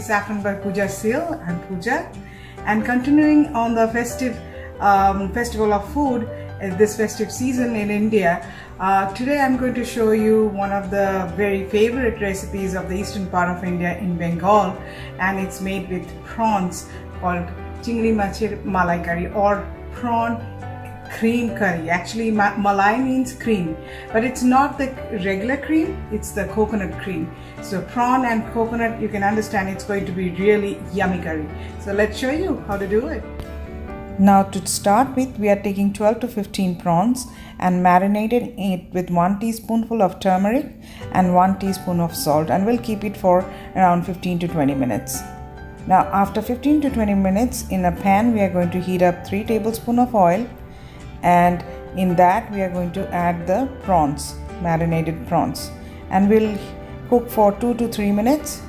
beautifully saffroned by Puja Seal and Puja. And continuing on the festive festival of food, this festive season in India, today I'm going to show you one of the very favorite recipes of the eastern part of India in Bengal, and it's made with prawns called Chingri Machir Malaikari or prawn cream curry. Actually, Malai means cream, but it's not the regular cream, it's the coconut cream. So prawn and coconut, you can understand it's going to be really yummy curry. So let's show you how to do it. Now to start with, we are taking 12 to 15 prawns and marinating it with 1 teaspoonful of turmeric and 1 teaspoon of salt, and we'll keep it for around 15 to 20 minutes. Now after 15 to 20 minutes, in a pan we are going to heat up 3 tablespoons of oil, and in that we are going to add the prawns, marinated prawns, and we'll cook for 2 to 3 minutes.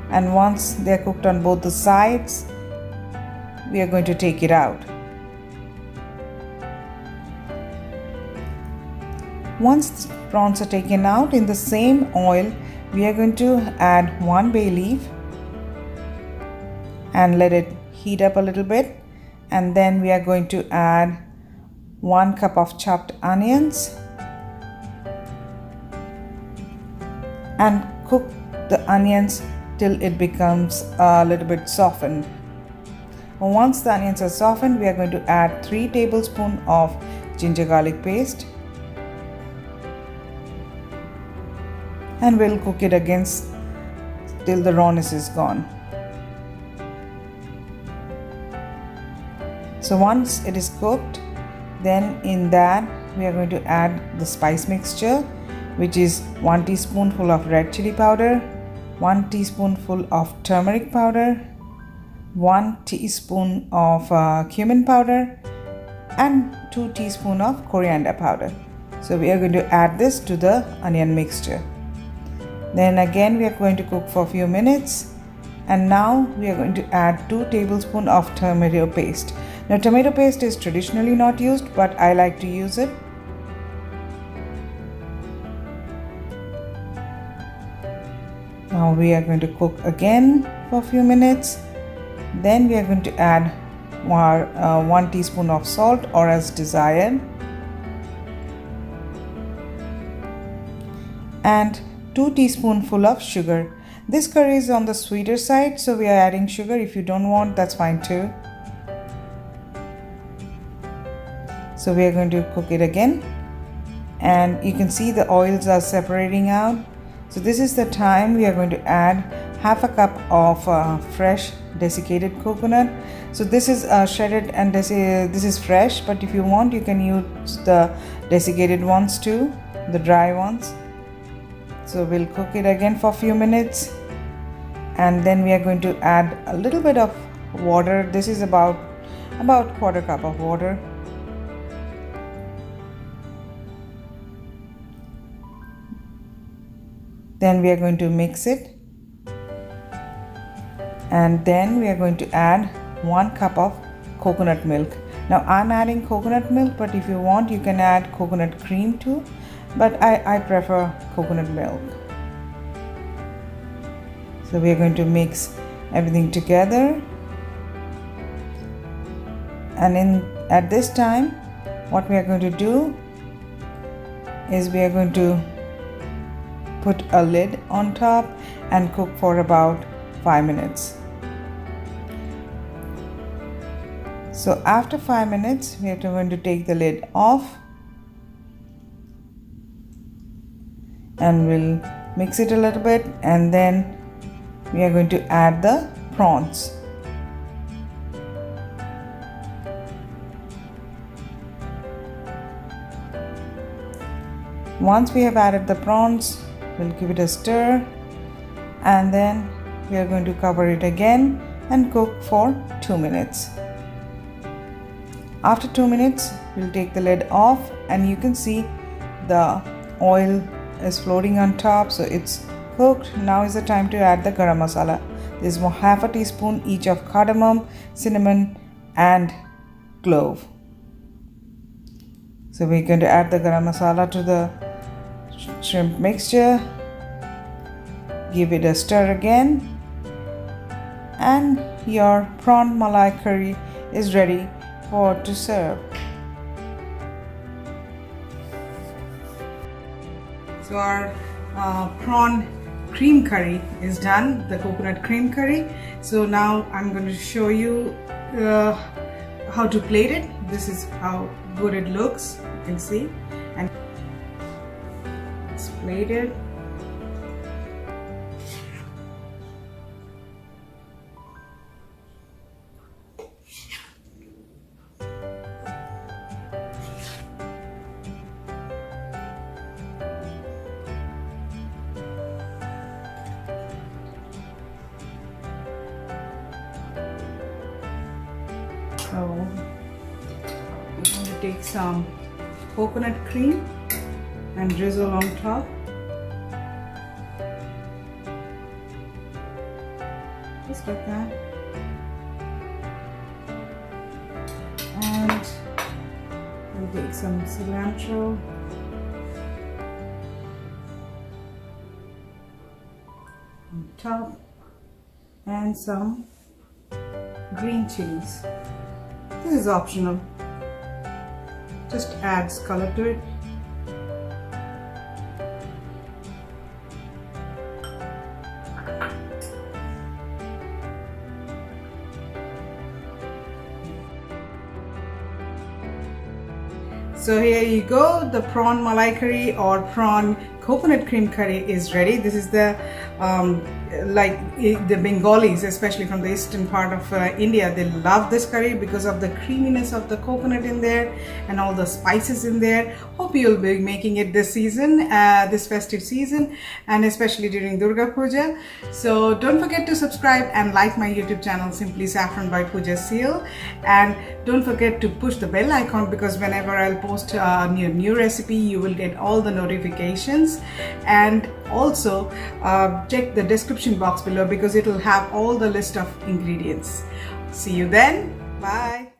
And once they are cooked on both the sides, we are going to take it out. Once the prawns are taken out, in the same oil we are going to add 1 bay leaf and let it heat up a little bit, and then we are going to add 1 cup of chopped onions and cook the onions till it becomes a little bit softened. Once the onions are softened, we are going to add 3 tablespoons of ginger garlic paste, and we'll cook it again till the rawness is gone. So once it is cooked, then in that we are going to add the spice mixture, which is 1 teaspoonful of red chili powder, 1 teaspoonful of turmeric powder, 1 teaspoon of cumin powder, and 2 teaspoons of coriander powder. So we are going to add this to the onion mixture. Then again we are going to cook for a few minutes, and now we are going to add 2 tablespoons of tomato paste. Now tomato paste is traditionally not used, but I like to use it. Now we are going to cook again for a few minutes. Then we are going to add 1 teaspoon of salt, or as desired, and 2 teaspoonful of sugar. This curry is on the sweeter side, so we are adding sugar. If you don't want, that's fine too. So we are going to cook it again, and you can see the oils are separating out. So this is the time we are going to add half a cup of fresh desiccated coconut. So this is shredded and this is fresh, but if you want you can use the desiccated ones too, the dry ones. So we'll cook it again for a few minutes, and then we are going to add a little bit of water. This is about quarter cup of water. Then we are going to mix it, and then we are going to add 1 cup of coconut milk. Now I'm adding coconut milk, but if you want you can add coconut cream too, but I prefer coconut milk. So we are going to mix everything together, and at this time what we are going to do is we are going to put a lid on top and cook for about 5 minutes. So after 5 minutes we are going to take the lid off, and we'll mix it a little bit, and then we are going to add the prawns. Once we have added the prawns, we'll give it a stir, and then we are going to cover it again and cook for 2 minutes. After 2 minutes, we'll take the lid off, and you can see the oil is floating on top, so it's cooked. Now is the time to add the garam masala. This is half a teaspoon each of cardamom, cinnamon, and clove. So we're going to add the garam masala to the shrimp mixture, give it a stir again, and your prawn malaikari is ready for to serve. So our prawn cream curry is done, the coconut cream curry. So now I'm going to show you how to plate it. This is how good it looks, you can see, and it's plated. So I'm going to take some coconut cream and drizzle on top. Just like that. And we'll take some cilantro. On top. And some green chilies. This is optional, just adds color to it. So here you go, the prawn malaikari or prawn coconut cream curry is ready. This is the like the Bengalis, especially from the eastern part of India, they love this curry because of the creaminess of the coconut in there and all the spices in there. Hope you'll be making it this season, this festive season, and especially during Durga Puja. So don't forget to subscribe and like my YouTube channel, Simply Saffron by Pooja Seal, and don't forget to push the bell icon because whenever I'll post a new recipe, you will get all the notifications. And also check the description box below because it will have all the list of ingredients. See you then. Bye.